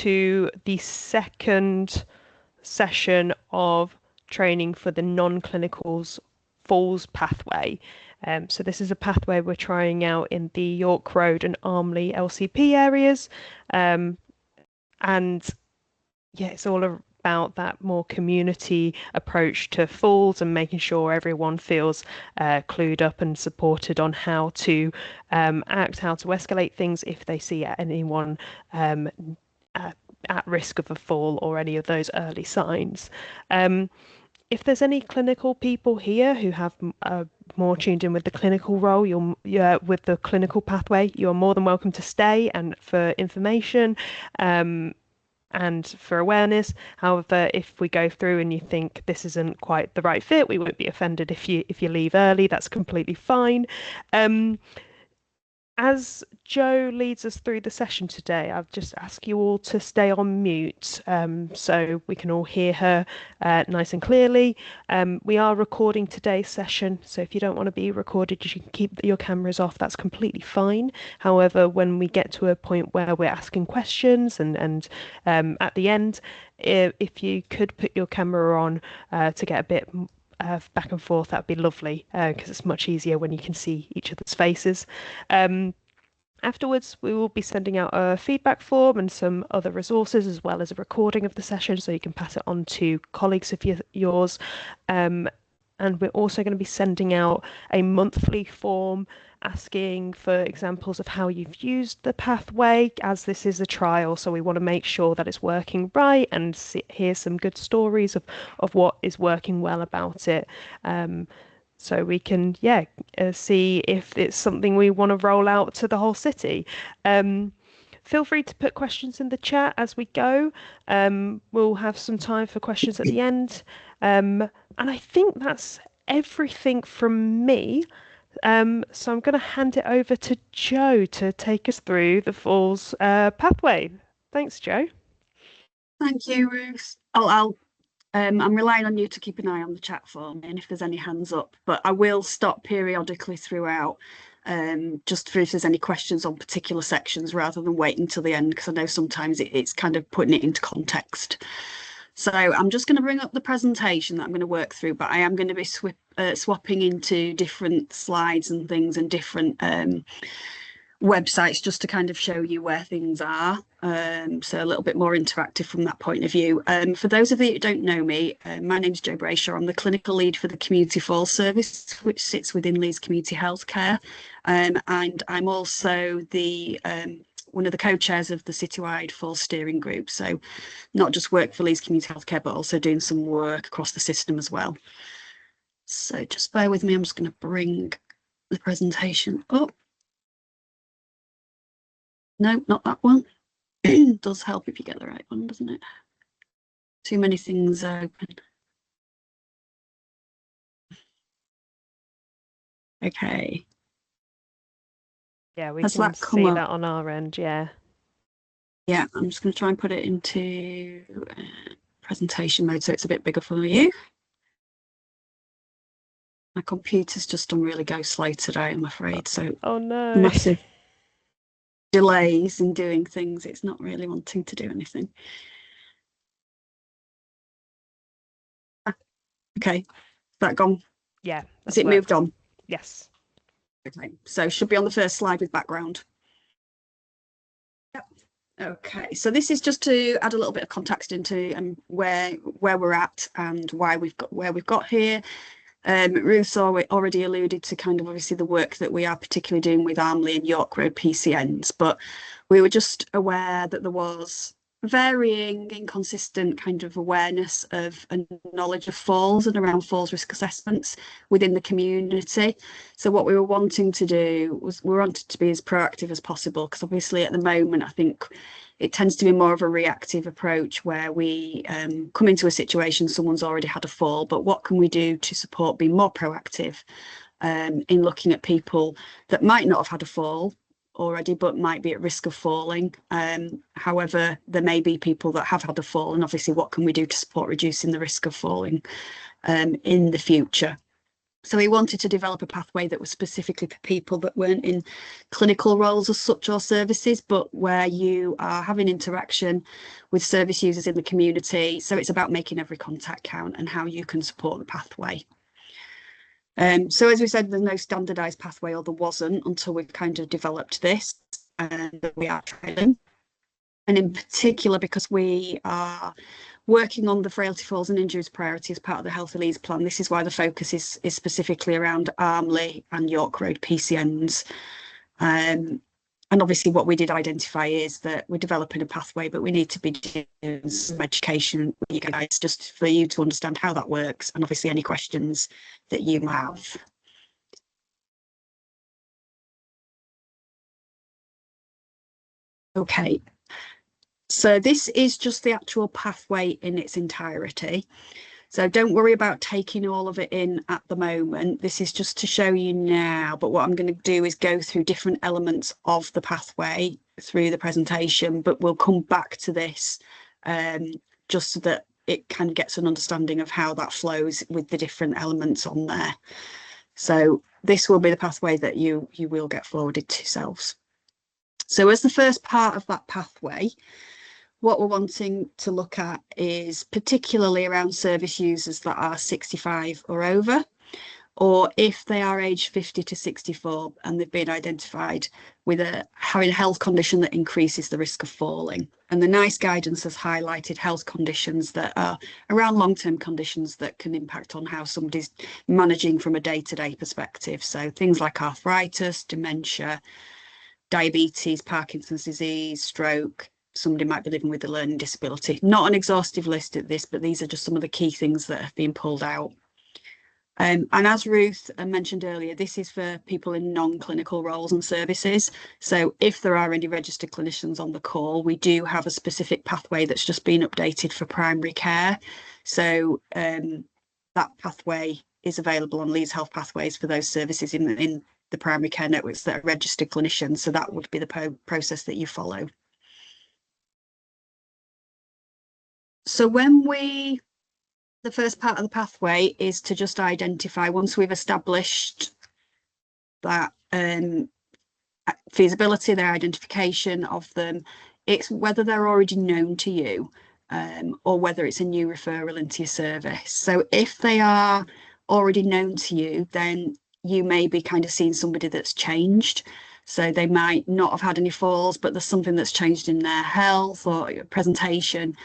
to the second session of training for the non-clinicals falls pathway. So this is a pathway we're trying out in the York Road and Armley LCP areas. And yeah, it's all about that more community approach to falls and making sure everyone feels clued up and supported on how to act, how to escalate things if they see anyone at risk of a fall or any of those early signs. If there's any clinical people here who have more tuned in with the clinical role, with the clinical pathway, you're more than welcome to stay and for information and for awareness. However, if we go through and you think this isn't quite the right fit, we won't be offended if you leave early. That's completely fine. As Jo leads us through the session today, I've just asked you all to stay on mute so we can all hear her nice and clearly. We are recording today's session, so if you don't want to be recorded, you can keep your cameras off. That's completely fine. However, when we get to a point where we're asking questions and at the end, if you could put your camera on to get a bit back and forth, that'd be lovely because it's much easier when you can see each other's faces. Afterwards, we will be sending out a feedback form and some other resources, as well as a recording of the session, so you can pass it on to colleagues of yours. And we're also going to be sending out a monthly form asking for examples of how you've used the pathway, as this is a trial, so we want to make sure that it's working right and hear some good stories of what is working well about it. So we can, see if it's something we want to roll out to the whole city. Feel free to put questions in the chat as we go. We'll have some time for questions at the end. And I think that's everything from me. So I'm going to hand it over to Jo to take us through the Falls pathway. Thanks, Jo. Thank you, Ruth. I'm relying on you to keep an eye on the chat for me and if there's any hands up, but I will stop periodically throughout just for if there's any questions on particular sections rather than waiting till the end, because I know sometimes it's kind of putting it into context. So I'm just going to bring up the presentation that I'm going to work through, but I am going to be swapping into different slides and things and different websites just to kind of show you where things are. So a little bit more interactive from that point of view. For those of you who don't know me, my name is Jo Brayshaw. I'm the clinical lead for the Community Falls Service, which sits within Leeds Community Healthcare. And I'm also the one of the co-chairs of the Citywide Falls Steering Group. So not just work for Leeds Community Healthcare, but also doing some work across the system as well. So just bear with me. I'm just going to bring the presentation up. No, not that one. It does help if you get the right one, doesn't it? Too many things open. Okay. Yeah, we can see that on our end, yeah. Yeah, I'm just going to try and put it into presentation mode so it's a bit bigger for you. My computer's just done really go slow today, I'm afraid. So oh no, massive delays in doing things. It's not really wanting to do anything. Okay, is that gone? Yeah. Has it moved on? Yes. Okay, so should be on the first slide with background. Yep. Okay, so this is just to add a little bit of context into where we're at and why we've got here. Ruth's already alluded to kind of obviously the work that we are particularly doing with Armley and York Road PCNs, but we were just aware that there was varying, inconsistent kind of awareness of and knowledge of falls and around falls risk assessments within the community. So what we were wanting to do was we wanted to be as proactive as possible, because obviously at the moment I think it tends to be more of a reactive approach where we come into a situation, someone's already had a fall, but what can we do to support being more proactive in looking at people that might not have had a fall already but might be at risk of falling. However, there may be people that have had a fall, and obviously what can we do to support reducing the risk of falling in the future. So we wanted to develop a pathway that was specifically for people that weren't in clinical roles as such or services, but where you are having interaction with service users in the community. So it's about making every contact count and how you can support the pathway. So as we said, there's no standardised pathway, or there wasn't until we've kind of developed this, and we are trialing. And in particular, because we are working on the frailty, falls and injuries priority as part of the Healthy Leads plan, this is why the focus is specifically around Armley and York Road PCNs. And obviously what we did identify is that we're developing a pathway, but we need to be doing some education with you guys just for you to understand how that works, and obviously any questions that you have. Okay, so this is just the actual pathway in its entirety. So don't worry about taking all of it in at the moment. This is just to show you now, but what I'm going to do is go through different elements of the pathway through the presentation, but we'll come back to this just so that it kind of gets an understanding of how that flows with the different elements on there. So this will be the pathway that you will get forwarded to yourselves. So as the first part of that pathway, what we're wanting to look at is particularly around service users that are 65 or over, or if they are aged 50 to 64 and they've been identified with having a health condition that increases the risk of falling. And the NICE guidance has highlighted health conditions that are around long-term conditions that can impact on how somebody's managing from a day-to-day perspective. So things like arthritis, dementia, diabetes, Parkinson's disease, stroke. Somebody might be living with a learning disability. Not an exhaustive list at this, but these are just some of the key things that have been pulled out. And as Ruth mentioned earlier, this is for people in non-clinical roles and services. So if there are any registered clinicians on the call, we do have a specific pathway that's just been updated for primary care. So that pathway is available on Leeds Health Pathways for those services in the primary care networks that are registered clinicians. So that would be the process that you follow. So the first part of the pathway is to just identify, once we've established that feasibility, their identification of them, it's whether they're already known to you or whether it's a new referral into your service. So if they are already known to you, then you may be kind of seeing somebody that's changed. So they might not have had any falls, but there's something that's changed in their health or presentation,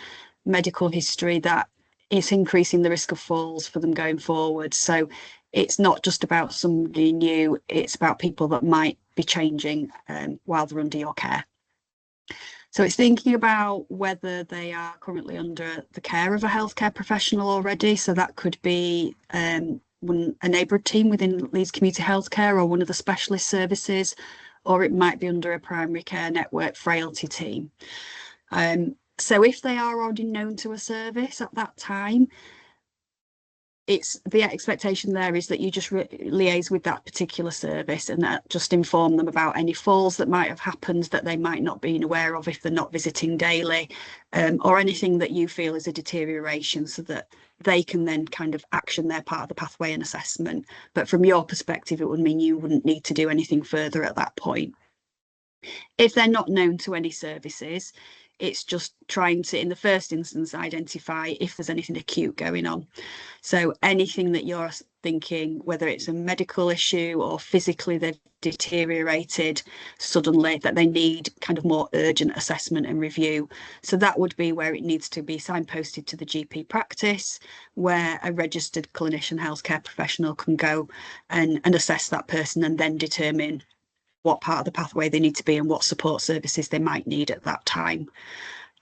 medical history that is increasing the risk of falls for them going forward. So it's not just about somebody new, it's about people that might be changing while they're under your care. So it's thinking about whether they are currently under the care of a healthcare professional already. So that could be a neighbourhood team within Leeds Community Healthcare or one of the specialist services, or it might be under a primary care network frailty team. So if they are already known to a service at that time, it's the expectation there is that you just liaise with that particular service and that just inform them about any falls that might have happened that they might not be aware of if they're not visiting daily, or anything that you feel is a deterioration, so that they can then kind of action their part of the pathway and assessment. But from your perspective, it would mean you wouldn't need to do anything further at that point. If they're not known to any services, it's just trying to, in the first instance, identify if there's anything acute going on. So anything that you're thinking, whether it's a medical issue or physically they've deteriorated suddenly, that they need kind of more urgent assessment and review. So that would be where it needs to be signposted to the GP practice, where a registered clinician healthcare professional can go and assess that person and then determine what part of the pathway they need to be and what support services they might need at that time,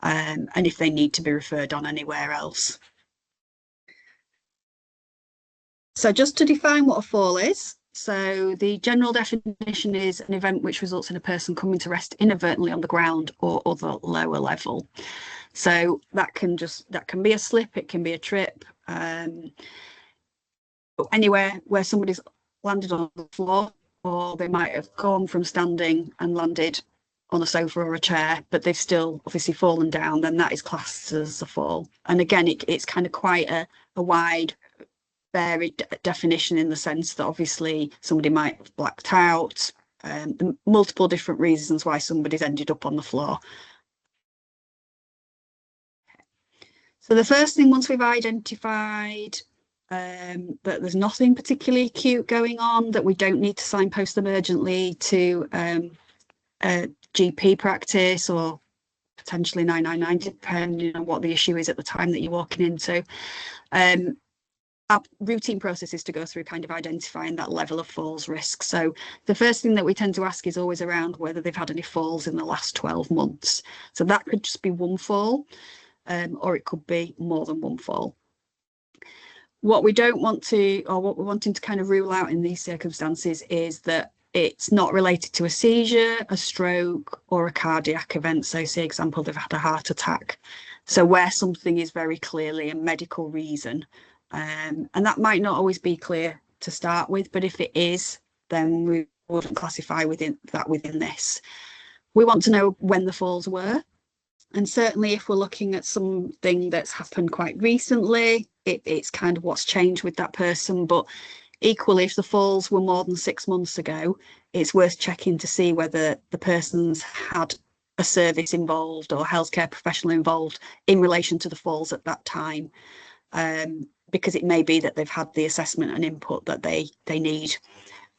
and if they need to be referred on anywhere else. So just to define what a fall is, so the general definition is an event which results in a person coming to rest inadvertently on the ground or other lower level. So that can be a slip, it can be a trip, anywhere where somebody's landed on the floor, or they might have gone from standing and landed on a sofa or a chair, but they've still obviously fallen down, then that is classed as a fall. And again, it's kind of quite a wide varied definition in the sense that obviously somebody might have blacked out, multiple different reasons why somebody's ended up on the floor. So the first thing, once we've identified that there's nothing particularly acute going on, that we don't need to signpost them urgently to a GP practice or potentially 999, depending on what the issue is at the time that you're walking into. Our routine process is to go through kind of identifying that level of falls risk. So the first thing that we tend to ask is always around whether they've had any falls in the last 12 months. So that could just be one fall, or it could be more than one fall. What we don't want to, or what we're wanting to kind of rule out in these circumstances, is that it's not related to a seizure, a stroke, or a cardiac event. So, say, example, they've had a heart attack. So where something is very clearly a medical reason, and that might not always be clear to start with, but if it is, then we wouldn't classify within this. We want to know when the falls were. And certainly if we're looking at something that's happened quite recently, it's kind of what's changed with that person. But equally, if the falls were more than 6 months ago, it's worth checking to see whether the person's had a service involved or healthcare professional involved in relation to the falls at that time. Because it may be that they've had the assessment and input that they need,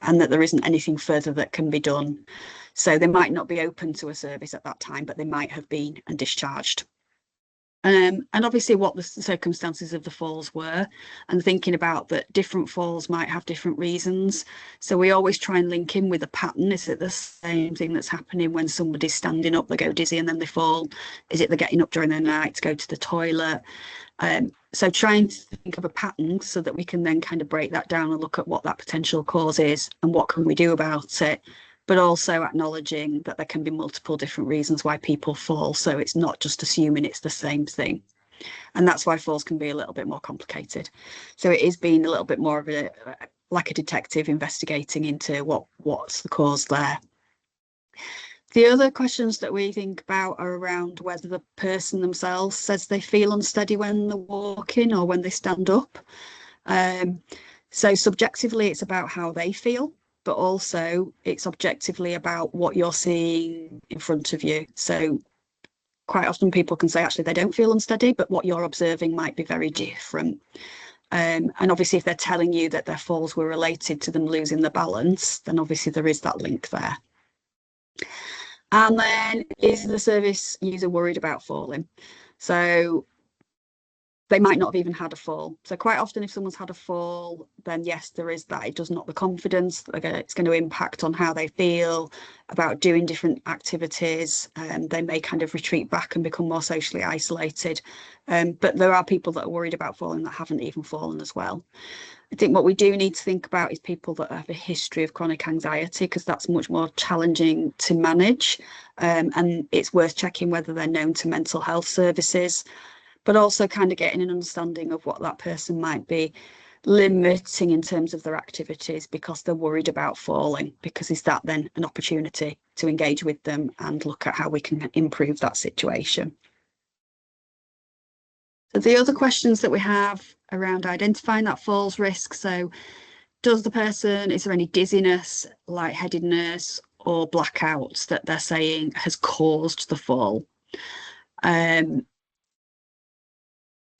and that there isn't anything further that can be done. So they might not be open to a service at that time, but they might have been and discharged. And obviously what the circumstances of the falls were, and thinking about that different falls might have different reasons. So we always try and link in with a pattern. Is it the same thing that's happening when somebody's standing up, they go dizzy and then they fall? Is it they're getting up during the night to go to the toilet? So trying to think of a pattern so that we can then kind of break that down and look at what that potential cause is and what can we do about it, but also acknowledging that there can be multiple different reasons why people fall. So it's not just assuming it's the same thing. And that's why falls can be a little bit more complicated. So it is being a little bit more of a, like a detective investigating into what's the cause there. The other questions that we think about are around whether the person themselves says they feel unsteady when they're walking or when they stand up. So subjectively, it's about how they feel, but also it's objectively about what you're seeing in front of you. So quite often people can say actually they don't feel unsteady, but what you're observing might be very different. And obviously if they're telling you that their falls were related to them losing the balance, then obviously there is that link there. And then, is the service user worried about falling? So they might not have even had a fall. So quite often if someone's had a fall, then yes, there is that. It does knock the confidence. It's going to impact on how they feel about doing different activities. They may kind of retreat back and become more socially isolated. But there are people that are worried about falling that haven't even fallen as well. I think what we do need to think about is people that have a history of chronic anxiety, because that's much more challenging to manage. And it's worth checking whether they're known to mental health services, but also kind of getting an understanding of what that person might be limiting in terms of their activities because they're worried about falling. Because is that then an opportunity to engage with them and look at how we can improve that situation? So the other questions that we have around identifying that falls risk. So is there any dizziness, lightheadedness, or blackouts that they're saying has caused the fall? And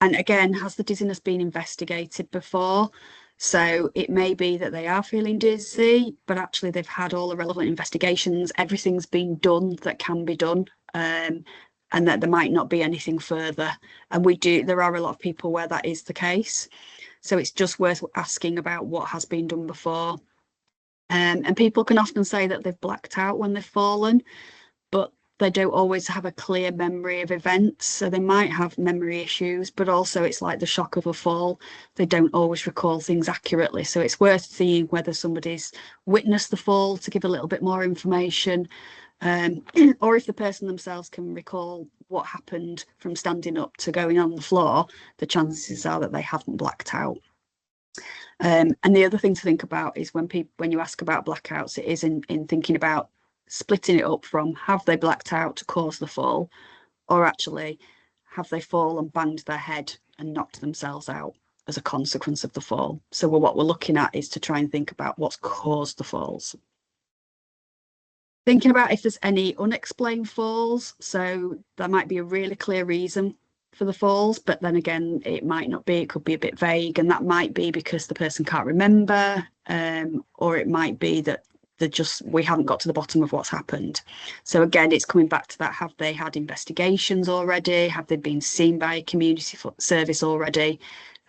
again, has the dizziness been investigated before? So it may be that they are feeling dizzy, but actually they've had all the relevant investigations. Everything's been done that can be done. And that there might not be anything further. And there are a lot of people where that is the case. So it's just worth asking about what has been done before. And people can often say that they've blacked out when they've fallen, but they don't always have a clear memory of events. So they might have memory issues, but also it's like the shock of a fall. They don't always recall things accurately. So it's worth seeing whether somebody's witnessed the fall to give a little bit more information. Or if the person themselves can recall what happened from standing up to going on the floor, the chances are that they haven't blacked out. And the other thing to think about is when you ask about blackouts, it is in thinking about splitting it up from have they blacked out to cause the fall, or actually have they fallen, banged their head and knocked themselves out. as a consequence of the fall. So what we're looking at is to try and think about what's caused the falls. Thinking about if there's any unexplained falls. So there might be a really clear reason for the falls, but then again, it might not be. It could be a bit vague, and that might be because the person can't remember, or it might be that we haven't got to the bottom of what's happened. So again, it's coming back to that: have they had investigations already? Have they been seen by a community service already?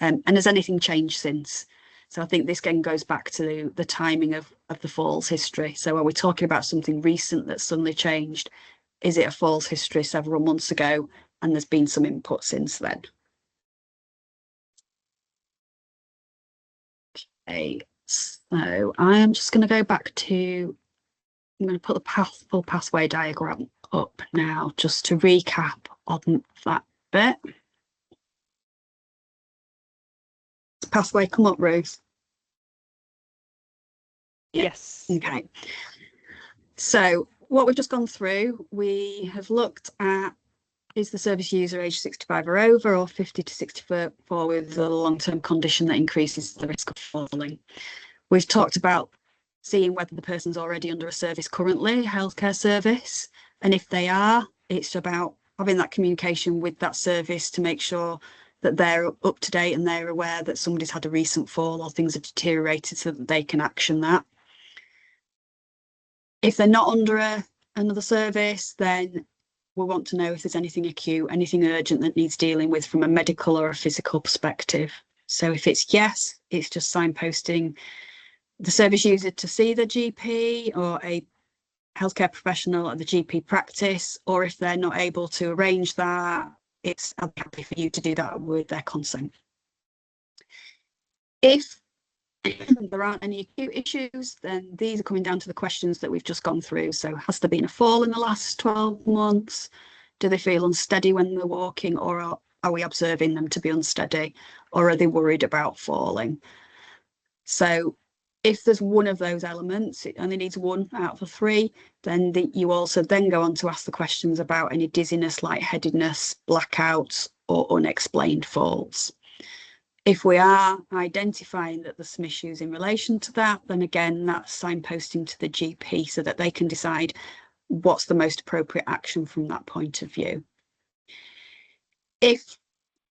And has anything changed since? So I think this again goes back to the timing of the falls history. So are we talking about something recent that's suddenly changed? Is it a falls history several months ago and there's been some input since then? Okay, so I am just going to go back to, I'm going to put the full pathway diagram up now just to recap on that bit. Pathway come up, Ruth? Yes. Okay. So what we've just gone through, we have looked at, is the service user age 65 or over, or 50 to 64 with a long-term condition that increases the risk of falling. We've talked about seeing whether the person's already under a service currently, a healthcare service, and if they are, it's about having that communication with that service to make sure that they're up to date and they're aware that somebody's had a recent fall or things have deteriorated so that they can action that. If they're not under another service, then we want to know if there's anything acute, anything urgent that needs dealing with from a medical or a physical perspective. So if it's yes, it's just signposting the service user to see the GP or a healthcare professional at the GP practice, or if they're not able to arrange that, it's happy for you to do that with their consent. If there aren't any acute issues, then these are coming down to the questions that we've just gone through. So has there been a fall in the last 12 months? Do they feel unsteady when they're walking, or are we observing them to be unsteady, or are they worried about falling? So if there's one of those elements, it only needs one out of the three, then you also then go on to ask the questions about any dizziness, lightheadedness, blackouts, or unexplained falls. If we are identifying that there's some issues in relation to that, then again, that's signposting to the GP so that they can decide what's the most appropriate action from that point of view. If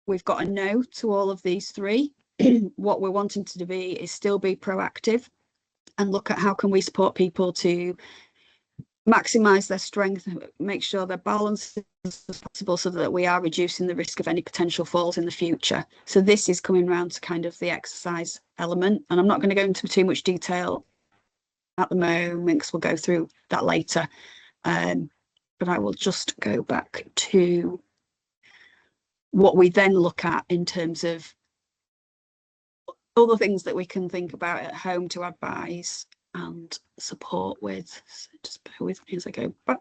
we've got a no to all of these three, what we're wanting to be is still be proactive and look at how can we support people to maximize their strength, make sure they're balanced as possible so that we are reducing the risk of any potential falls in the future. So this is coming around to kind of the exercise element, and I'm not going to go into too much detail at the moment because we'll go through that later, but I will just go back to what we then look at in terms of other things that we can think about at home to advise and support with. So just bear with me as I go back.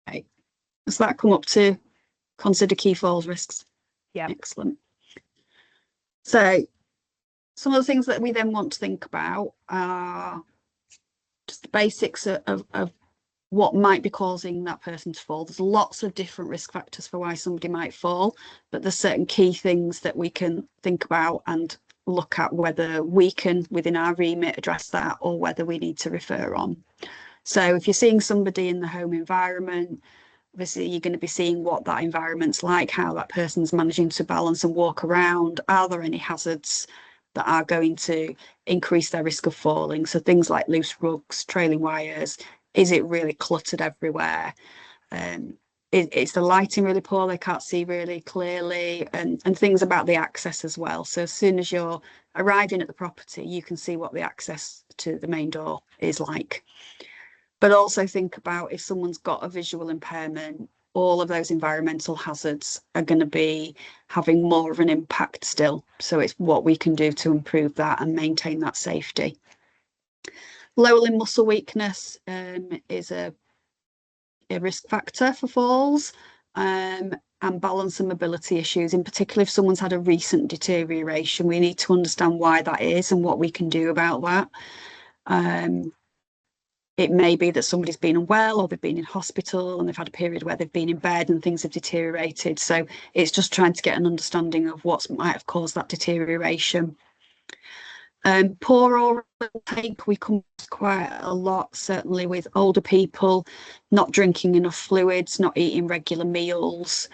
Okay, does that come up to consider key falls risks? Yeah. Excellent. So some of the things that we then want to think about are just the basics of what might be causing that person to fall. There's lots of different risk factors for why somebody might fall, but there's certain key things that we can think about and look at whether we can, within our remit, address that or whether we need to refer on. So if you're seeing somebody in the home environment, obviously you're going to be seeing what that environment's like, how that person's managing to balance and walk around. Are there any hazards that are going to increase their risk of falling? So things like loose rugs, trailing wires. Is it really cluttered everywhere? Is the lighting really poor? They can't see really clearly, and things about the access as well. So as soon as you're arriving at the property, you can see what the access to the main door is like. But also think about if someone's got a visual impairment, all of those environmental hazards are going to be having more of an impact still. So it's what we can do to improve that and maintain that safety. Lower limb muscle weakness is a risk factor for falls. and balance and mobility issues, in particular if someone's had a recent deterioration. We need to understand why that is and what we can do about that. It may be that somebody's been unwell or they've been in hospital and they've had a period where they've been in bed and things have deteriorated. So it's just trying to get an understanding of what might have caused that deterioration. Poor oral intake, we come quite a lot, certainly with older people, not drinking enough fluids, not eating regular meals.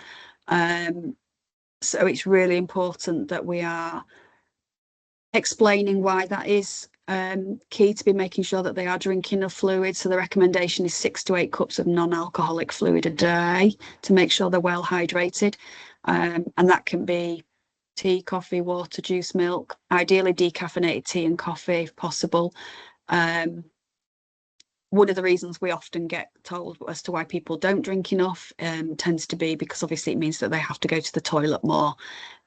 So it's really important that we are explaining why that is. Key to be making sure that they are drinking enough fluid. So the recommendation is 6 to 8 cups of non-alcoholic fluid a day to make sure they're well hydrated. And that can be tea, coffee, water, juice, milk, ideally decaffeinated tea and coffee if possible. One of the reasons we often get told as to why people don't drink enough tends to be because obviously it means that they have to go to the toilet more.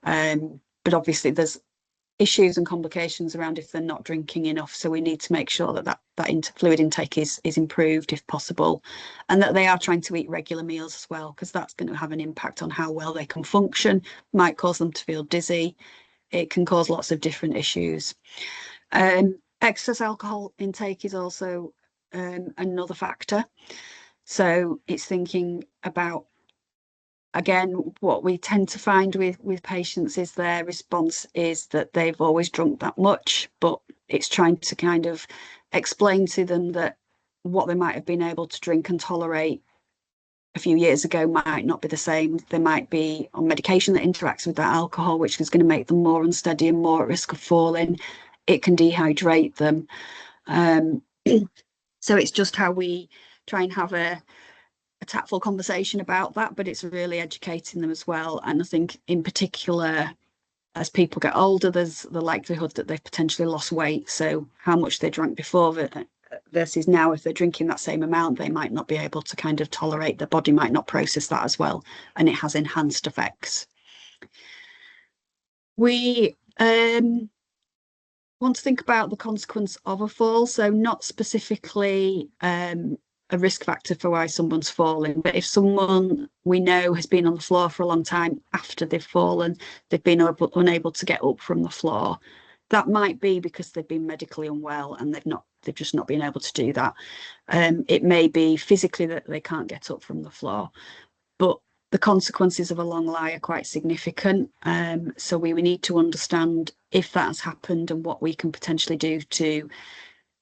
But obviously there's issues and complications around if they're not drinking enough. So we need to make sure that fluid intake is improved if possible, and that they are trying to eat regular meals as well, because that's going to have an impact on how well they can function, might cause them to feel dizzy. It can cause lots of different issues. Excess alcohol intake is also another factor. So it's thinking about, again, what we tend to find with patients is their response is that they've always drunk that much, but it's trying to kind of explain to them that what they might have been able to drink and tolerate a few years ago might not be the same. They might be on medication that interacts with that alcohol, which is going to make them more unsteady and more at risk of falling. It can dehydrate them. So it's just how we try and have a tactful conversation about that, but it's really educating them as well. And I think in particular, as people get older, there's the likelihood that they've potentially lost weight. So how much they drank before versus now, if they're drinking that same amount, they might not be able to kind of tolerate, their body might not process that as well, and it has enhanced effects. We want to think about the consequence of a fall, so not specifically a risk factor for why someone's falling, but if someone we know has been on the floor for a long time after they've fallen, they've been unable to get up from the floor, that might be because they've been medically unwell and they've just not been able to do that. It may be physically that they can't get up from the floor, but the consequences of a long lie are quite significant. So we need to understand if that has happened and what we can potentially do to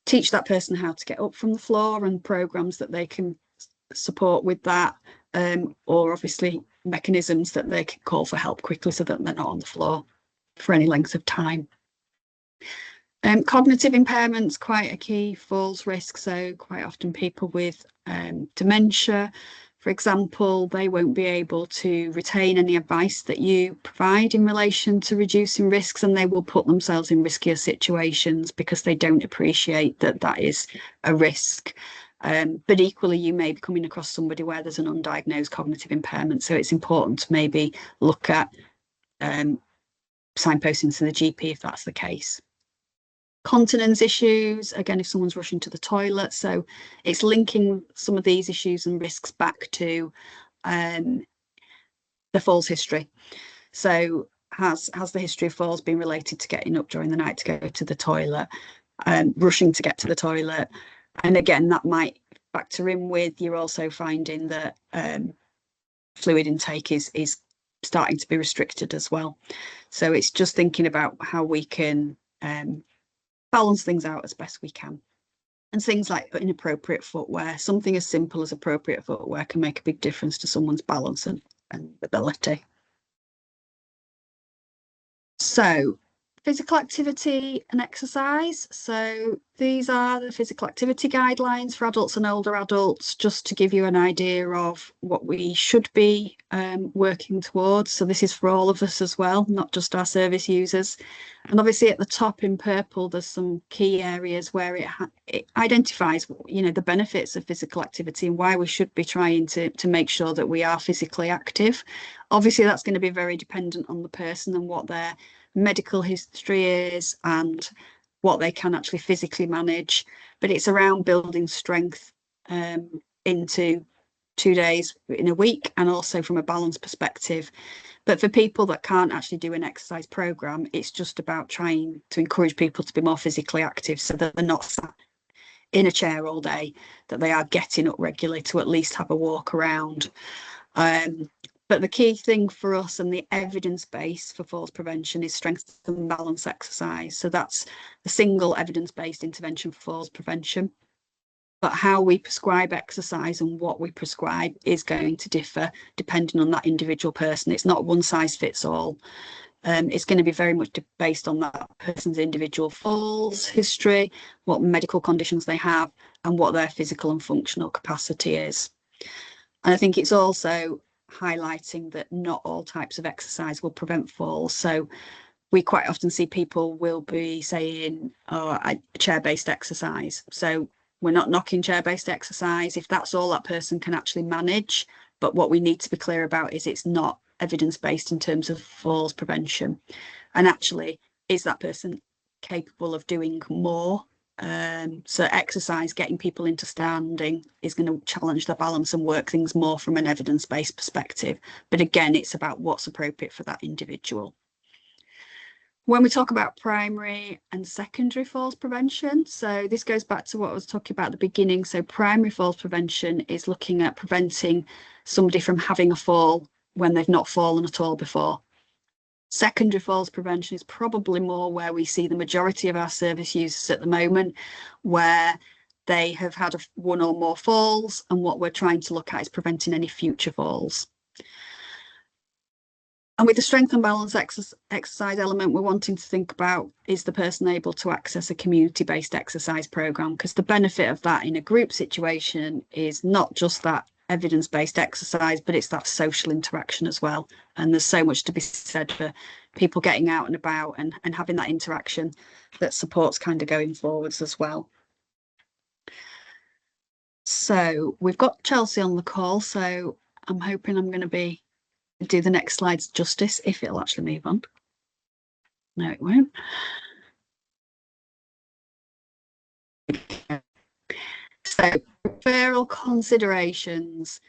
teach that person how to get up from the floor and programs that they can support with that, or obviously mechanisms that they can call for help quickly so that they're not on the floor for any length of time. Cognitive impairment's quite a key falls risk. So quite often people with dementia, for example, they won't be able to retain any advice that you provide in relation to reducing risks, and they will put themselves in riskier situations because they don't appreciate that that is a risk. But equally, you may be coming across somebody where there's an undiagnosed cognitive impairment. So it's important to maybe look at signposting to the GP if that's the case. Continence issues, again, if someone's rushing to the toilet. So it's linking some of these issues and risks back to the falls history. So has the history of falls been related to getting up during the night to go to the toilet, rushing to get to the toilet? And again, that might factor in with you're also finding that fluid intake is starting to be restricted as well. So it's just thinking about how we can balance things out as best we can. And things like inappropriate footwear, something as simple as appropriate footwear can make a big difference to someone's balance and ability. So physical activity and exercise. So these are the physical activity guidelines for adults and older adults, just to give you an idea of what we should be working towards. So this is for all of us as well, not just our service users. And obviously at the top in purple, there's some key areas where it identifies, you know, the benefits of physical activity and why we should be trying to make sure that we are physically active. Obviously, that's going to be very dependent on the person and what their medical history is and what they can actually physically manage. But it's around building strength into 2 days in a week, and also from a balance perspective. But for people that can't actually do an exercise program, it's just about trying to encourage people to be more physically active so that they're not sat in a chair all day, that they are getting up regularly to at least have a walk around. But the key thing for us and the evidence base for falls prevention is strength and balance exercise. So that's the single evidence-based intervention for falls prevention. But how we prescribe exercise and what we prescribe is going to differ depending on that individual person. It's not one size fits all. It's going to be very much based on that person's individual falls history, what medical conditions they have, and what their physical and functional capacity is. And I think it's also highlighting that not all types of exercise will prevent falls. So we quite often see people will be saying, oh, chair-based exercise. So we're not knocking chair-based exercise if that's all that person can actually manage. But what we need to be clear about is it's not evidence-based in terms of falls prevention. And actually, is that person capable of doing more? So exercise, getting people into standing, is going to challenge their balance and work things more from an evidence-based perspective. But again, it's about what's appropriate for that individual. When we talk about primary and secondary falls prevention, so this goes back to what I was talking about at the beginning. So primary falls prevention is looking at preventing somebody from having a fall when they've not fallen at all before. Secondary falls prevention is probably more where we see the majority of our service users at the moment, where they have had one or more falls, and what we're trying to look at is preventing any future falls. And with the strength and balance exercise element, we're wanting to think about, is the person able to access a community-based exercise program? Because the benefit of that in a group situation is not just that evidence-based exercise, but it's that social interaction as well. And there's so much to be said for people getting out and about and having that interaction that supports kind of going forwards as well. So we've got Chelsea on the call, so I'm hoping I'm going to do the next slides justice, if it'll actually move on. No, it won't. So referral considerations.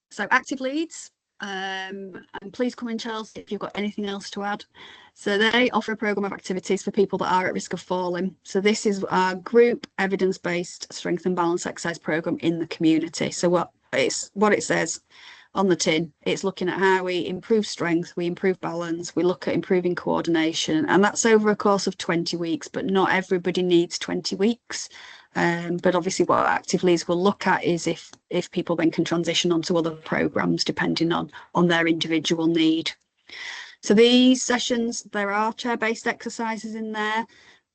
So active leads, and please come in, Chelsea, if you've got anything else to add. So they offer a programme of activities for people that are at risk of falling. So this is our group evidence-based strength and balance exercise programme in the community. So what it says on the tin, it's looking at how we improve strength, we improve balance, we look at improving coordination, and that's over a course of 20 weeks, but not everybody needs 20 weeks. But obviously what active leads will look at is if people then can transition onto other programs depending on their individual need. So these sessions, there are chair-based exercises in there,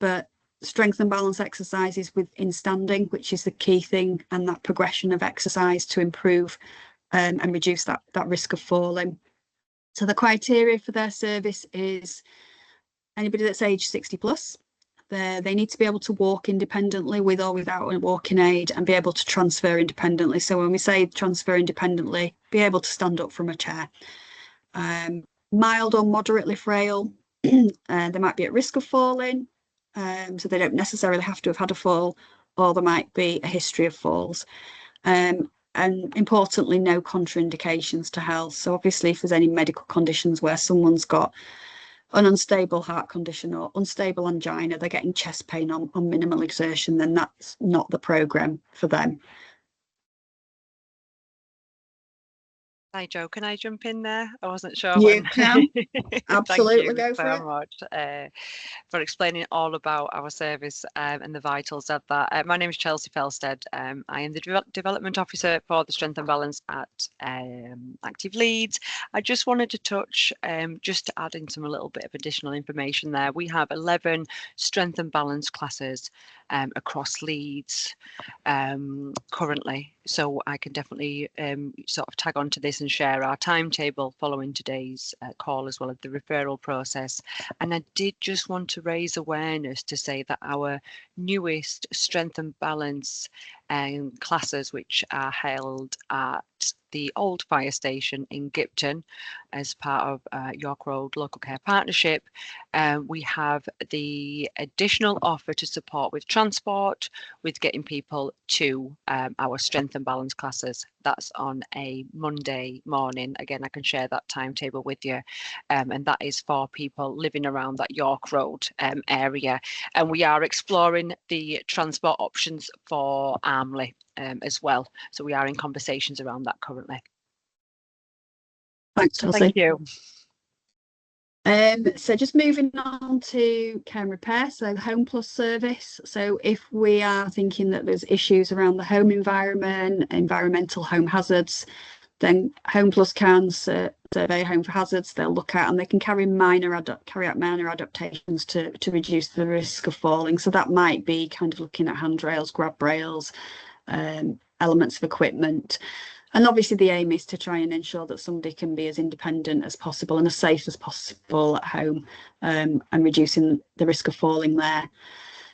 but strength and balance exercises in standing, which is the key thing, and that progression of exercise to improve and reduce that risk of falling. So the criteria for their service is anybody that's age 60 plus. They need to be able to walk independently with or without a walking aid and be able to transfer independently. So when we say transfer independently, be able to stand up from a chair. Mild or moderately frail, they might be at risk of falling, so they don't necessarily have to have had a fall, or there might be a history of falls. And importantly, no contraindications to health. So obviously, if there's any medical conditions where someone's got an unstable heart condition or unstable angina, they're getting chest pain on minimal exertion, then that's not the programme for them. Hi, Jo, can I jump in there? I wasn't sure. You can. Absolutely, Thank you go for so much for explaining all about our service and the vitals of that. My name is Chelsea Felsted. I am the Development Officer for the Strength and Balance at Active Leads. I just wanted to touch, just to add in a little bit of additional information there. We have 11 Strength and Balance classes across Leeds currently. So I can definitely sort of tag on to this and share our timetable following today's call, as well as the referral process. And I did just want to raise awareness to say that our newest Strength and Balance classes which are held at the old fire station in Gipton as part of York Road Local Care Partnership. We have the additional offer to support with transport, with getting people to our strength and balance classes. That's on a Monday morning. Again, I can share that timetable with you. And that is for people living around that York Road area. And we are exploring the transport options for Armley as well. So we are in conversations around that currently. Thanks, Chelsea. Thank you. So just moving on to care and repair, so the Home Plus service. So if we are thinking that there's issues around the home environment, environmental home hazards, then Home Plus can survey home for hazards. They'll look at, and they can carry out minor adaptations to reduce the risk of falling. So that might be kind of looking at handrails, grab rails, elements of equipment. And obviously the aim is to try and ensure that somebody can be as independent as possible and as safe as possible at home, and reducing the risk of falling there.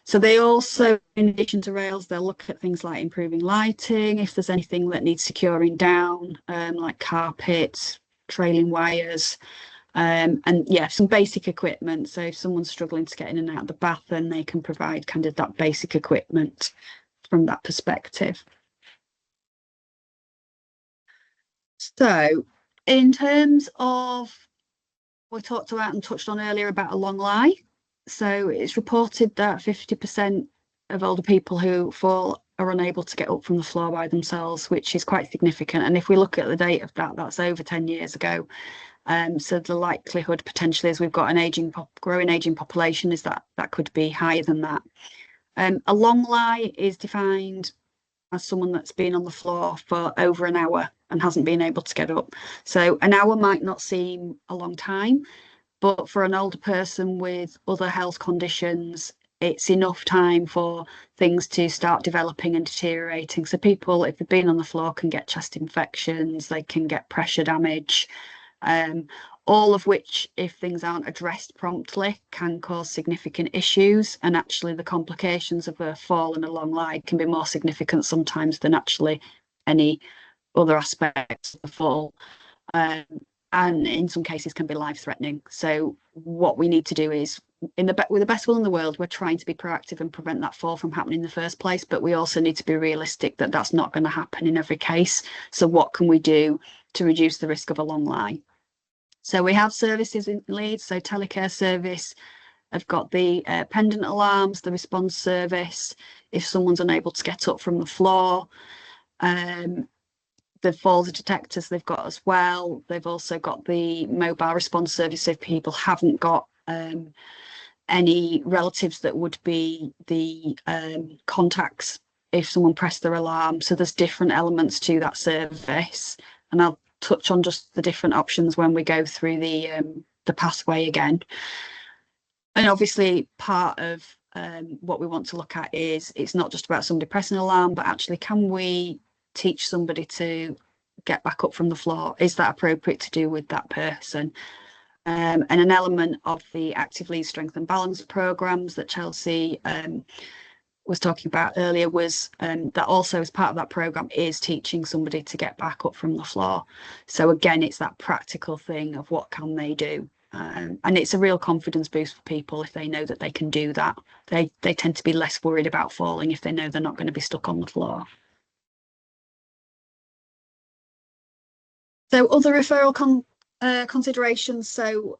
So they also, in addition to rails, they'll look at things like improving lighting, if there's anything that needs securing down, like carpets, trailing wires, and yeah, some basic equipment. So if someone's struggling to get in and out of the bath, then they can provide kind of that basic equipment from that perspective. So in terms of, we talked about and touched on earlier about a long lie. So it's reported that 50% of older people who fall are unable to get up from the floor by themselves, which is quite significant. And if we look at the date of that, that's over 10 years ago. So the likelihood potentially, as we've got an growing aging population, is that could be higher than that. A long lie is defined as someone that's been on the floor for over an hour and hasn't been able to get up. So an hour might not seem a long time, but for an older person with other health conditions, it's enough time for things to start developing and deteriorating. So people, if they've been on the floor, can get chest infections, they can get pressure damage, all of which, if things aren't addressed promptly, can cause significant issues. And actually the complications of a fall and a long lie can be more significant sometimes than actually any other aspects of the fall. And in some cases can be life-threatening. So what we need to do is, with the best will in the world, we're trying to be proactive and prevent that fall from happening in the first place, but we also need to be realistic that that's not going to happen in every case. So what can we do to reduce the risk of a long lie? So we have services in Leeds, so telecare service, have got the pendant alarms, the response service, if someone's unable to get up from the floor. The falls detectors they've got as well. They've also got the mobile response service if people haven't got any relatives that would be the contacts if someone pressed their alarm. So there's different elements to that service, and I'll touch on just the different options when we go through the pathway again. And obviously part of what we want to look at is, it's not just about somebody pressing an alarm, but actually can we teach somebody to get back up from the floor? Is that appropriate to do with that person? And an element of the Active Lead Strength and Balance programs that Chelsea was talking about earlier was that also as part of that program is teaching somebody to get back up from the floor. So again, it's that practical thing of what can they do, and it's a real confidence boost for people if they know that they can do that. They tend to be less worried about falling if they know they're not going to be stuck on the floor. So other referral considerations. So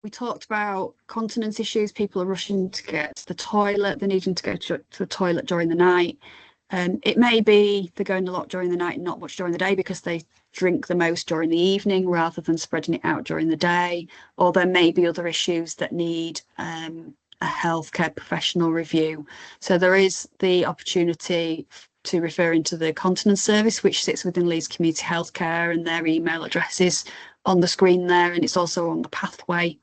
we talked about continence issues. People are rushing to get to the toilet. They're needing to go to the toilet during the night. It may be they're going a lot during the night and not much during the day because they drink the most during the evening rather than spreading it out during the day. Or there may be other issues that need a healthcare professional review. So there is the opportunity to refer into the continence service, which sits within Leeds Community Healthcare, and their email address is on the screen there, and it's also on the pathway.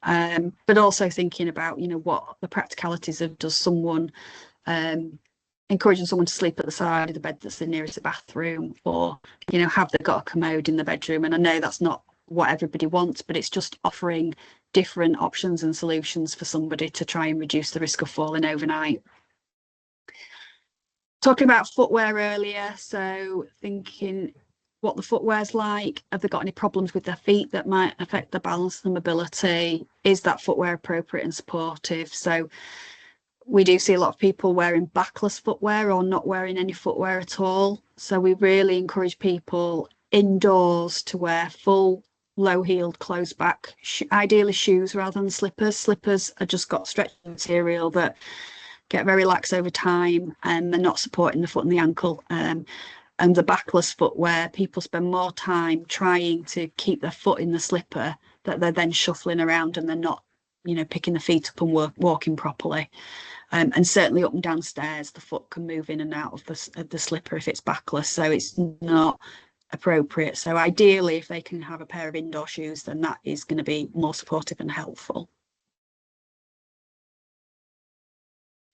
But also thinking about, you know, what the practicalities of, does someone encouraging someone to sleep at the side of the bed that's the nearest bathroom, or, you know, have they got a commode in the bedroom? And I know that's not what everybody wants, but it's just offering different options and solutions for somebody to try and reduce the risk of falling overnight. Talking about footwear earlier, so thinking what the footwear's like, have they got any problems with their feet that might affect their balance and mobility? Is that footwear appropriate and supportive? So we do see a lot of people wearing backless footwear or not wearing any footwear at all. So we really encourage people indoors to wear full low-heeled closed back, ideally shoes rather than slippers. Slippers are just got stretch material that get very lax over time and they're not supporting the foot and the ankle. And the backless footwear, people spend more time trying to keep their foot in the slipper that they're then shuffling around and they're not, picking the feet up and walking properly. And certainly up and down stairs, the foot can move in and out of the slipper if it's backless. So it's not appropriate. So ideally, if they can have a pair of indoor shoes, then that is going to be more supportive and helpful.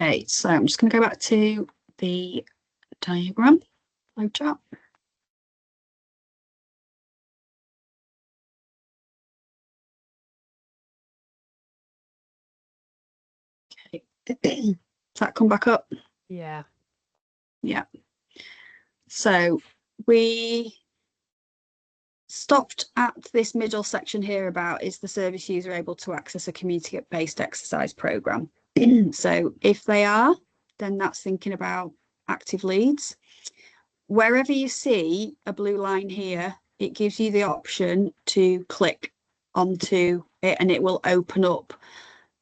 Okay, so I'm just going to go back to the diagram, flowchart. Okay, does that come back up? Yeah. Yeah. So we stopped at this middle section here about, is the service user able to access a community-based exercise programme? So if they are, then that's thinking about active leads. Wherever you see a blue line here, it gives you the option to click onto it and it will open up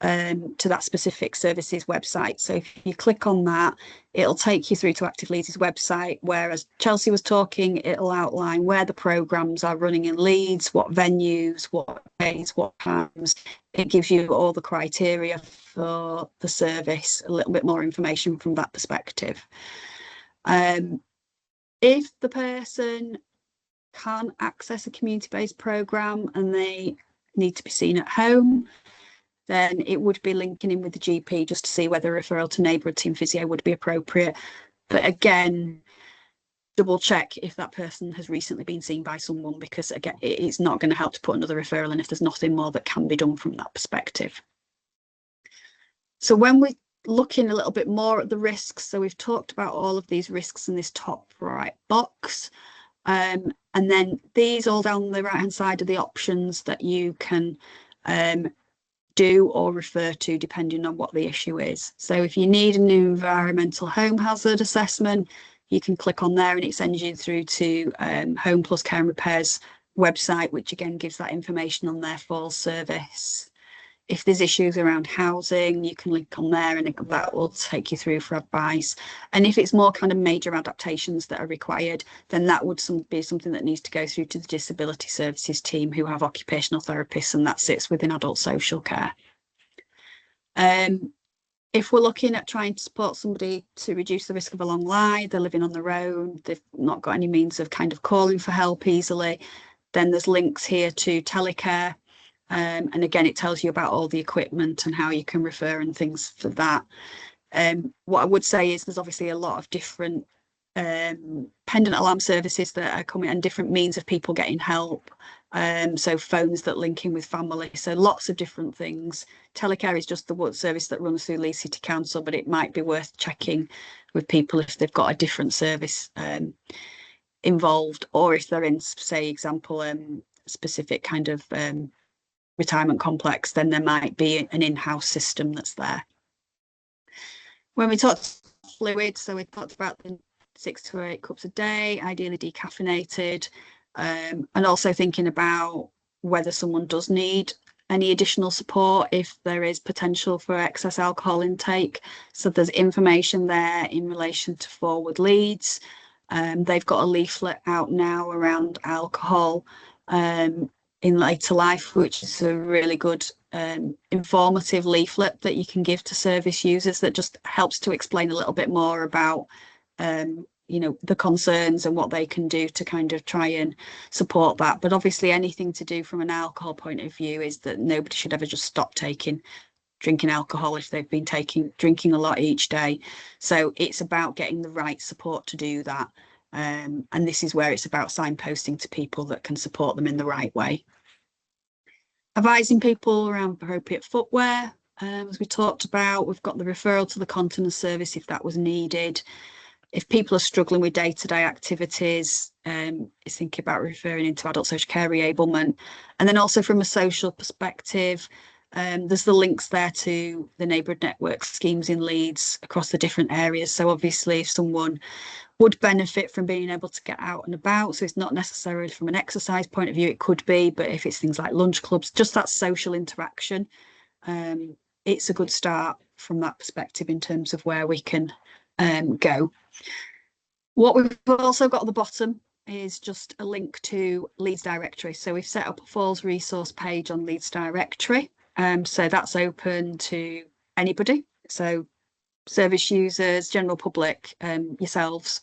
to that specific services website. So if you click on that, it'll take you through to Active Leads' website, where, as Chelsea was talking, it'll outline where the programs are running in Leeds, what venues, what days, what times. It gives you all the criteria for the service, a little bit more information from that perspective. If the person can't access a community-based program and they need to be seen at home, then it would be linking in with the GP just to see whether a referral to neighbourhood team physio would be appropriate. But again, double check if that person has recently been seen by someone, because again, it's not going to help to put another referral in if there's nothing more that can be done from that perspective. So when we're looking a little bit more at the risks, so we've talked about all of these risks in this top right box. And then these all down the right hand side are the options that you can do or refer to depending on what the issue is. So if you need a new environmental home hazard assessment, you can click on there and it sends you through to Home Plus Care and Repairs website, which again gives that information on their full service. If there's issues around housing, you can link on there and that will take you through for advice. And if it's more kind of major adaptations that are required, then that would be something that needs to go through to the disability services team, who have occupational therapists, and that sits within adult social care. If we're looking at trying to support somebody to reduce the risk of a long lie, they're living on their own, they've not got any means of kind of calling for help easily, then there's links here to telecare. And again, it tells you about all the equipment and how you can refer and things for that. What I would say is there's obviously a lot of different pendant alarm services that are coming and different means of people getting help. So phones that link in with family. So lots of different things. Telecare is just the service that runs through Leeds City Council, but it might be worth checking with people if they've got a different service involved, or if they're in, say, example, specific kind of retirement complex, then there might be an in-house system that's there. When we talked fluids, so we talked about the 6 to 8 cups a day, ideally decaffeinated, and also thinking about whether someone does need any additional support if there is potential for excess alcohol intake. So there's information there in relation to Forward Leeds. They've got a leaflet out now around alcohol in later life, which is a really good informative leaflet that you can give to service users that just helps to explain a little bit more about the concerns and what they can do to kind of try and support that. But obviously anything to do from an alcohol point of view is that nobody should ever just stop drinking alcohol if they've been drinking a lot each day. So it's about getting the right support to do that. And this is where it's about signposting to people that can support them in the right way. Advising people around appropriate footwear. As we talked about, we've got the referral to the continence service if that was needed. if people are struggling with day-to-day activities, it's thinking about referring into adult social care reablement. And then also from a social perspective, there's the links there to the neighbourhood network schemes in Leeds across the different areas. So obviously if someone would benefit from being able to get out and about, so it's not necessarily from an exercise point of view, it could be, but if it's things like lunch clubs, just that social interaction, it's a good start from that perspective in terms of where we can go. What we've also got at the bottom is just a link to Leeds Directory. So we've set up a Falls resource page on Leeds Directory. So that's open to anybody. So service users, general public, yourselves.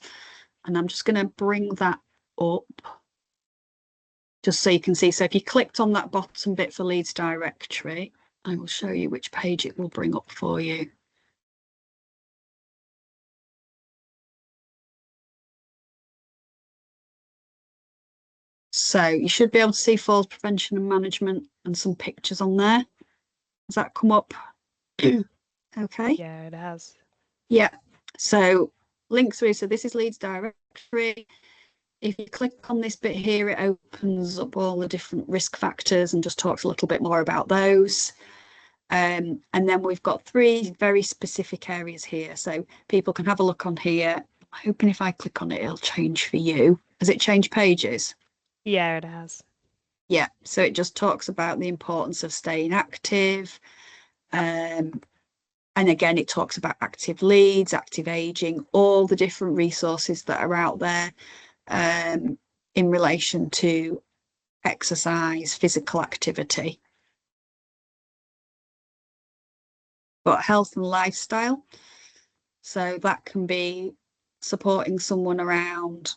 And I'm just going to bring that up just so you can see. So if you clicked on that bottom bit for Leeds Directory, I will show you which page it will bring up for you. So you should be able to see falls prevention and management and some pictures on there. Does that come up? Okay. Yeah, it has. Yeah. So link through. So this is Leeds Directory. If you click on this bit here, it opens up all the different risk factors and just talks a little bit more about those. And then we've got 3 very specific areas here. So people can have a look on here. I'm hoping if I click on it, it'll change for you. Has it changed pages? Yeah, it has. Yeah, so it just talks about the importance of staying active. And again, it talks about active leads, active aging, all the different resources that are out there in relation to exercise, physical activity. But health and lifestyle. So that can be supporting someone around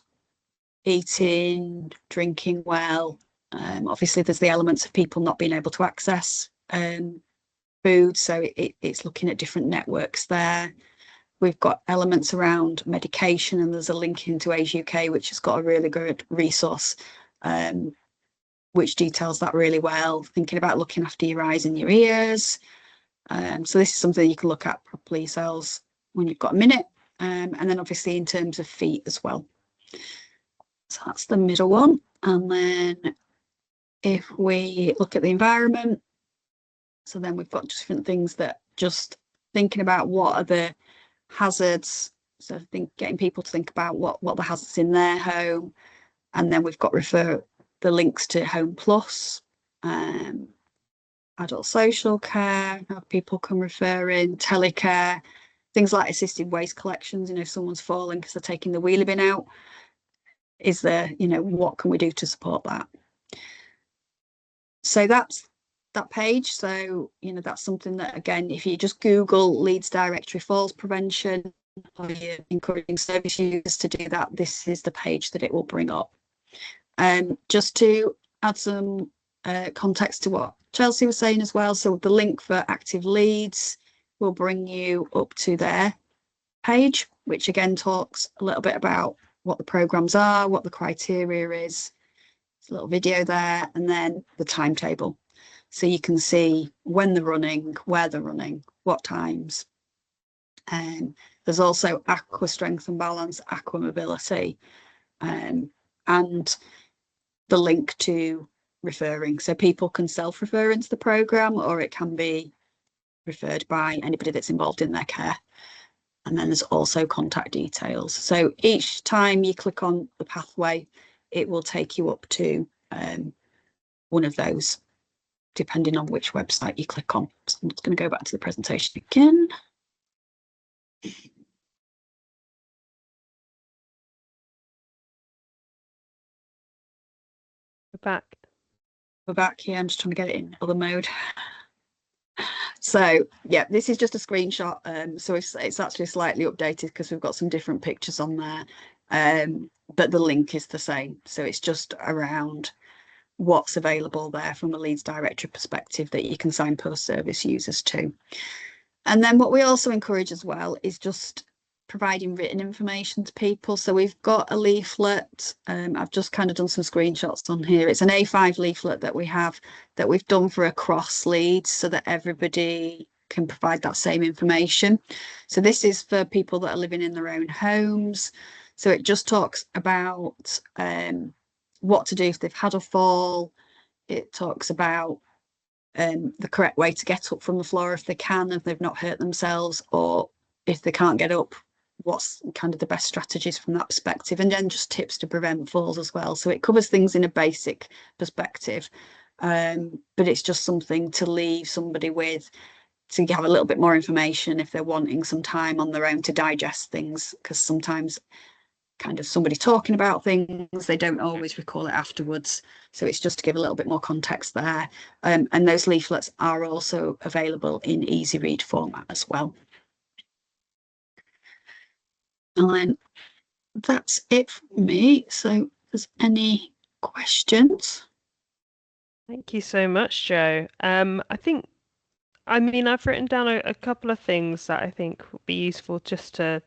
eating, drinking well. Obviously, there's the elements of people not being able to access food. So it's looking at different networks there. We've got elements around medication, and there's a link into Age UK, which has got a really good resource, which details that really well. Thinking about looking after your eyes and your ears. So this is something you can look at properly yourselves when you've got a minute. And then obviously in terms of feet as well. So that's the middle one. And then if we look at the environment, so then we've got different things that just thinking about what are the hazards. So getting people to think about what the hazards in their home. And then we've got the links to Home Plus, adult social care, how people can refer in, telecare, things like assisted waste collections. You know, if someone's falling because they're taking the wheelie bin out, is there, you know, what can we do to support that? So that's that page. So, you know, that's something that, again, if you just Google Leeds Directory falls prevention, or you're encouraging service users to do that, this is the page that it will bring up. Just to add some context to what Chelsea was saying as well. So the link for active leads will bring you up to their page, which again talks a little bit about what the programs are, what the criteria is. There's a little video there, and then the timetable. So you can see when they're running, where they're running, what times. And there's also aqua strength and balance, aqua mobility, and the link to referring. So people can self-refer into the programme, or it can be referred by anybody that's involved in their care. And then there's also contact details. So each time you click on the pathway, it will take you up to one of those, depending on which website you click on. So I'm just going to go back to the presentation again. We're back. We're back here. I'm just trying to get it in other mode. So yeah, this is just a screenshot. So it's actually slightly updated because we've got some different pictures on there. But the link is the same. So it's just around what's available there from a Leeds Directory perspective that you can signpost service users to. And then what we also encourage as well is just providing written information to people. So we've got a leaflet. I've just kind of done some screenshots on here. It's an A5 leaflet that we have that we've done for across Leeds so that everybody can provide that same information. So this is for people that are living in their own homes. So it just talks about what to do if they've had a fall. It talks about the correct way to get up from the floor if they can, if they've not hurt themselves, or if they can't get up, what's kind of the best strategies from that perspective, and then just tips to prevent falls as well. So it covers things in a basic perspective, but it's just something to leave somebody with, to have a little bit more information if they're wanting some time on their own to digest things, because sometimes kind of somebody talking about things, they don't always recall it afterwards. So it's just to give a little bit more context there. And those leaflets are also available in easy read format as well. And then that's it for me. So if there's any questions? Thank you so much, Jo. I mean, I've written down a couple of things that I think would be useful just to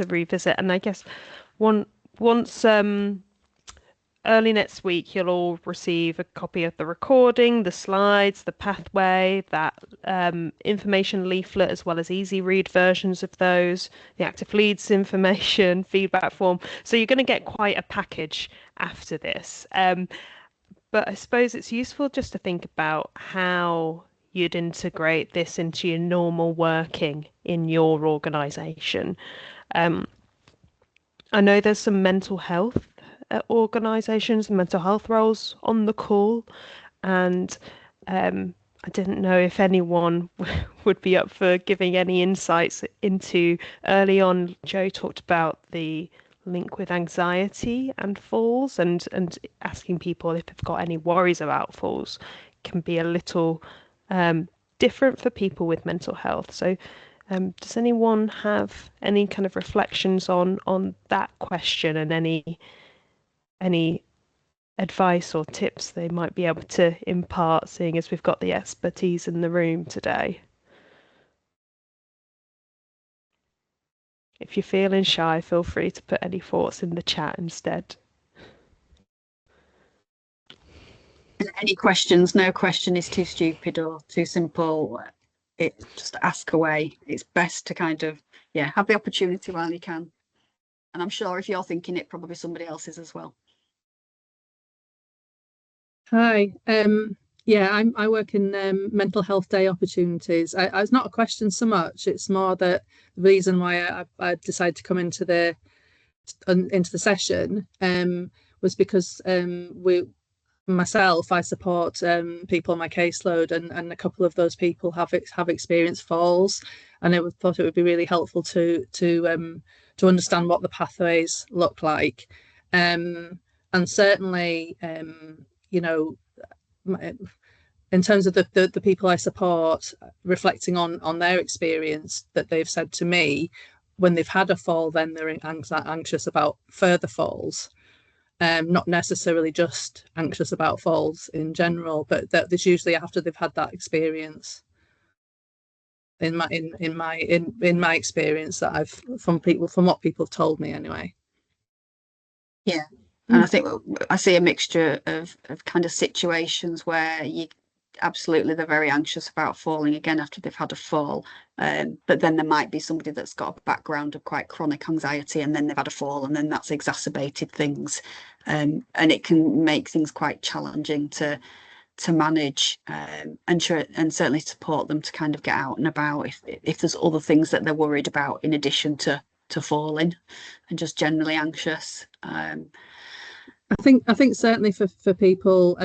revisit. And I guess once early next week, you'll all receive a copy of the recording, the slides, the pathway, that information leaflet, as well as easy read versions of those, the active leads information, feedback form. So you're going to get quite a package after this. But I suppose it's useful just to think about how you'd integrate this into your normal working in your organisation. I know there's some mental health organisations, mental health roles on the call, and I didn't know if anyone would be up for giving any insights into. Early on, Jo talked about the link with anxiety and falls, and asking people if they've got any worries about falls can be a little different for people with mental health. So does anyone have any kind of reflections on that question, and any advice or tips they might be able to impart, seeing as we've got the expertise in the room today? If you're feeling shy, feel free to put any thoughts in the chat instead. Any questions? No question is too stupid or too simple. Just ask away. It's best to kind of, have the opportunity while you can. And I'm sure if you're thinking it, probably somebody else is as well. Hi. I work in mental health day opportunities. It's not a question so much. It's more that the reason why I decided to come into the session was because I support people on my caseload, and a couple of those people have experienced falls, and I thought it would be really helpful to understand what the pathways look like, and certainly in terms of the people I support, reflecting on their experience, that they've said to me when they've had a fall, then they're anxious about further falls. Not necessarily just anxious about falls in general, but that there's usually after they've had that experience. In my experience, that I've from what people have told me anyway. Yeah, and I think I see a mixture of kind of situations where they're very anxious about falling again after they've had a fall, but then there might be somebody that's got a background of quite chronic anxiety, and then they've had a fall, and then that's exacerbated things, and it can make things quite challenging to manage, and certainly support them to kind of get out and about if there's other things that they're worried about in addition to falling and just generally anxious. I think certainly for people,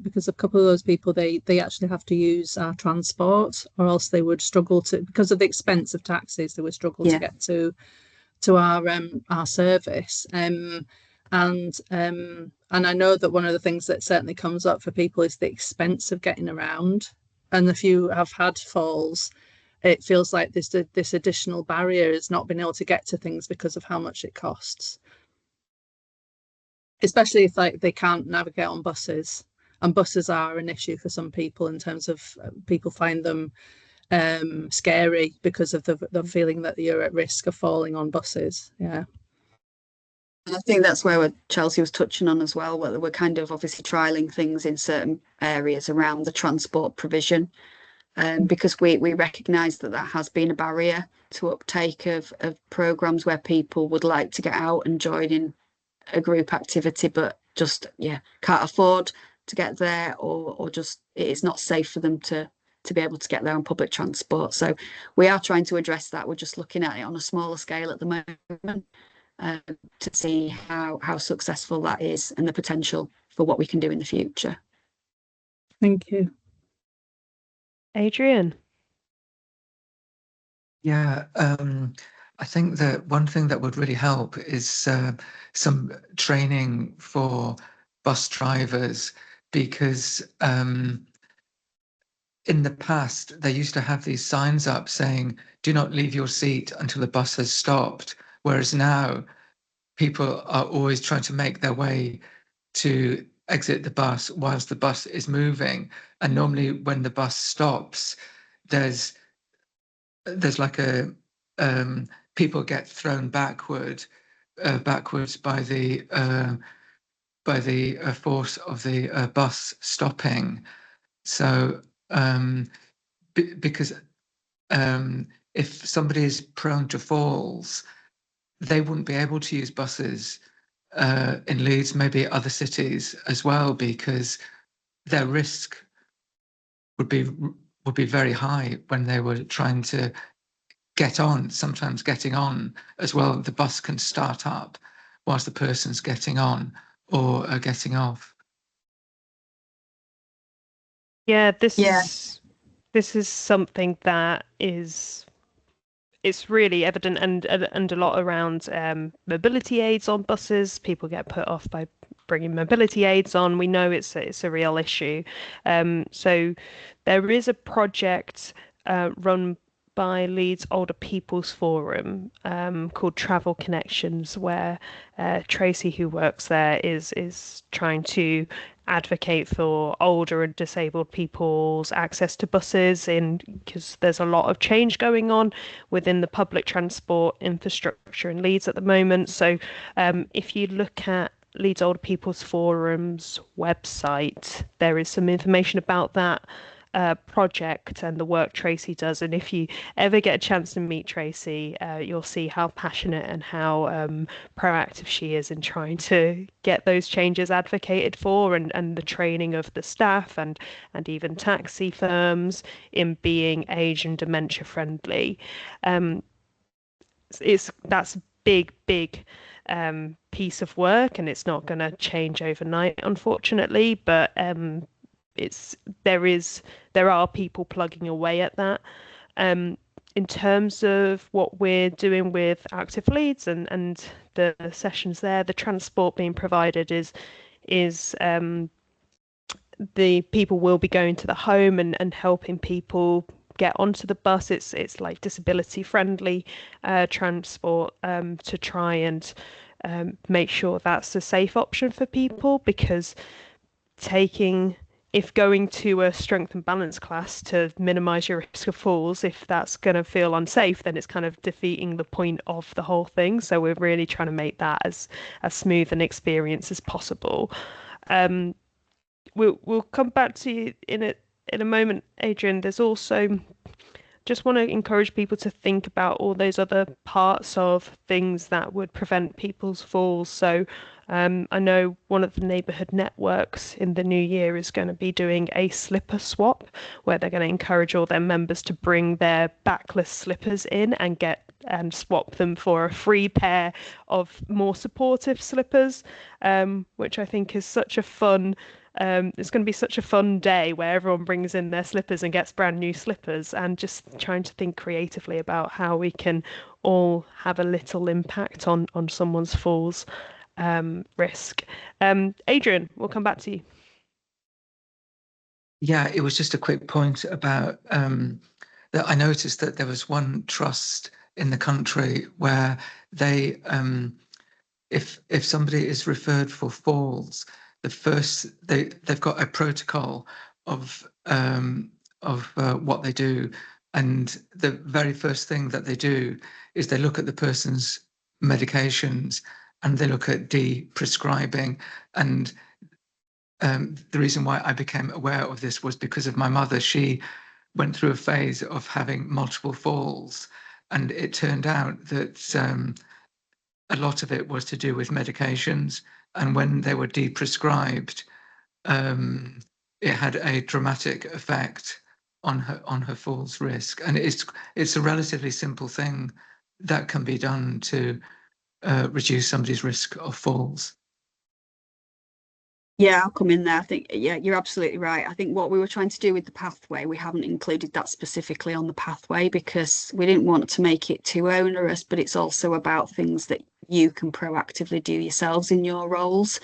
because a couple of those people, they actually have to use our transport, or else they would struggle to, because of the expense of taxis, they would struggle to get to our service. And I know that one of the things that certainly comes up for people is the expense of getting around. And if you have had falls, it feels like this additional barrier is not being able to get to things because of how much it costs. Especially if they can't navigate on buses, and buses are an issue for some people in terms of people find them scary because of the feeling that you're at risk of falling on buses. Yeah. I think that's where Chelsea was touching on as well, where we're kind of obviously trialing things in certain areas around the transport provision. because we recognise that has been a barrier to uptake of programmes where people would like to get out and join in a group activity, but just can't afford to get there, or just it's not safe for them to be able to get there on public transport. So we are trying to address that. We're just looking at it on a smaller scale at the moment, to see how successful that is and the potential for what we can do in the future. Thank you. Adrian? Yeah, I think that one thing that would really help is some training for bus drivers, because in the past, they used to have these signs up saying, do not leave your seat until the bus has stopped. Whereas now, people are always trying to make their way to exit the bus whilst the bus is moving. And normally when the bus stops, there's like a, people get thrown backwards by the force of the bus stopping. So because if somebody is prone to falls, they wouldn't be able to use buses in Leeds, maybe other cities as well, because their risk would be very high when they were trying to get on. Sometimes getting on as well, the bus can start up whilst the person's getting on or getting off. Yeah, this is something that it's really evident, and a lot around mobility aids on buses. People get put off by bringing mobility aids on. We know it's a real issue. So there is a project run by Leeds Older People's Forum called Travel Connections, where Tracy, who works there, is trying to advocate for older and disabled people's access to buses, because there's a lot of change going on within the public transport infrastructure in Leeds at the moment. So if you look at Leeds Older People's Forum's website, there is some information about that project and the work Tracy does. And if you ever get a chance to meet Tracy, you'll see how passionate and how proactive she is in trying to get those changes advocated for, and the training of the staff and even taxi firms in being age and dementia friendly. That's a big piece of work, and it's not going to change overnight, unfortunately, but there are people plugging away at that. In terms of what we're doing with Active Leeds and the sessions there, the transport being provided is the people will be going to the home and helping people get onto the bus. It's like disability friendly transport to try and make sure that's a safe option for people, because if going to a strength and balance class to minimize your risk of falls, if that's going to feel unsafe, then it's kind of defeating the point of the whole thing. So we're really trying to make that as smooth an experience as possible. We'll come back to you in a moment, Adrian. There's also, just want to encourage people to think about all those other parts of things that would prevent people's falls. So I know one of the neighbourhood networks in the new year is going to be doing a slipper swap, where they're going to encourage all their members to bring their backless slippers in and swap them for a free pair of more supportive slippers, which I think is such a fun. It's going to be such a fun day where everyone brings in their slippers and gets brand new slippers, and just trying to think creatively about how we can all have a little impact on someone's falls risk. Adrian, we'll come back to you. Yeah, it was just a quick point about that I noticed that there was one trust in the country where they, if somebody is referred for falls, they've got a protocol of what they do, and the very first thing that they do is they look at the person's medications and they look at prescribing. And the reason why I became aware of this was because of my mother. She went through a phase of having multiple falls, and it turned out that a lot of it was to do with medications, and when they were deprescribed, it had a dramatic effect on her falls risk. And it's a relatively simple thing that can be done to reduce somebody's risk of falls. Yeah, I'll come in there. I think, yeah, you're absolutely right. I think what we were trying to do with the pathway, we haven't included that specifically on the pathway because we didn't want to make it too onerous, but it's also about things that you can proactively do yourselves in your roles.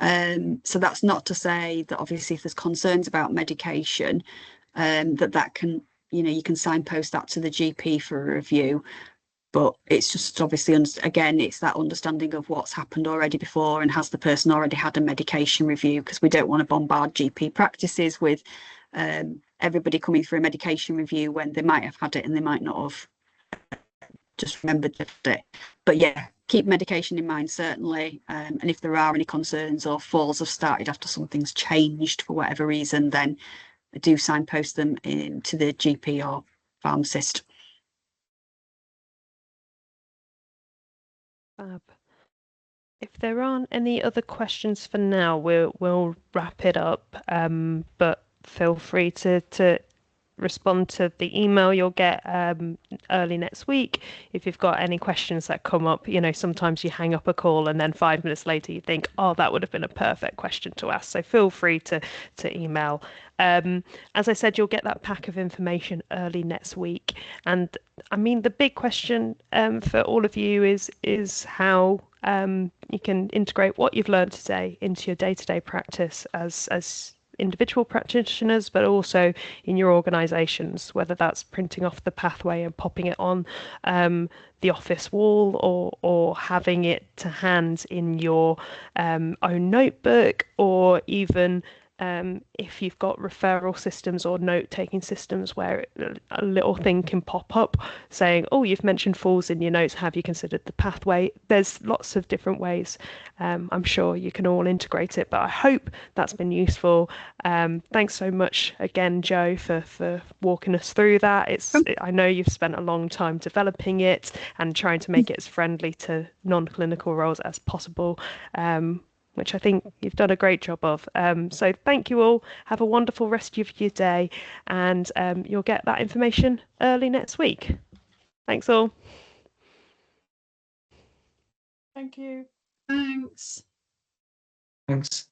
So that's not to say that obviously if there's concerns about medication, that can, you can signpost that to the GP for a review. But it's just obviously, again, it's that understanding of what's happened already before and has the person already had a medication review, because we don't want to bombard GP practices with everybody coming for a medication review when they might have had it and they might not have just remembered it. But yeah, keep medication in mind, certainly. And if there are any concerns or falls have started after something's changed for whatever reason, then do signpost them to the GP or pharmacist. Fab. If there aren't any other questions for now, we'll wrap it up. But feel free to respond to the email you'll get early next week. If you've got any questions that come up, sometimes you hang up a call and then 5 minutes later you think, oh, that would have been a perfect question to ask. So feel free to email. As I said, you'll get that pack of information early next week. And I mean, the big question for all of you is how you can integrate what you've learned today into your day-to-day practice as individual practitioners, but also in your organisations, whether that's printing off the pathway and popping it on the office wall, or having it to hand in your own notebook, or even if you've got referral systems or note-taking systems where a little thing can pop up saying, oh, you've mentioned falls in your notes, have you considered the pathway? There's lots of different ways. I'm sure you can all integrate it, but I hope that's been useful. Thanks so much again, Jo, for walking us through that. I know you've spent a long time developing it and trying to make it as friendly to non-clinical roles as possible. Which I think you've done a great job of. So thank you all. Have a wonderful rest of your day, and you'll get that information early next week. Thanks all. Thank you. Thanks. Thanks.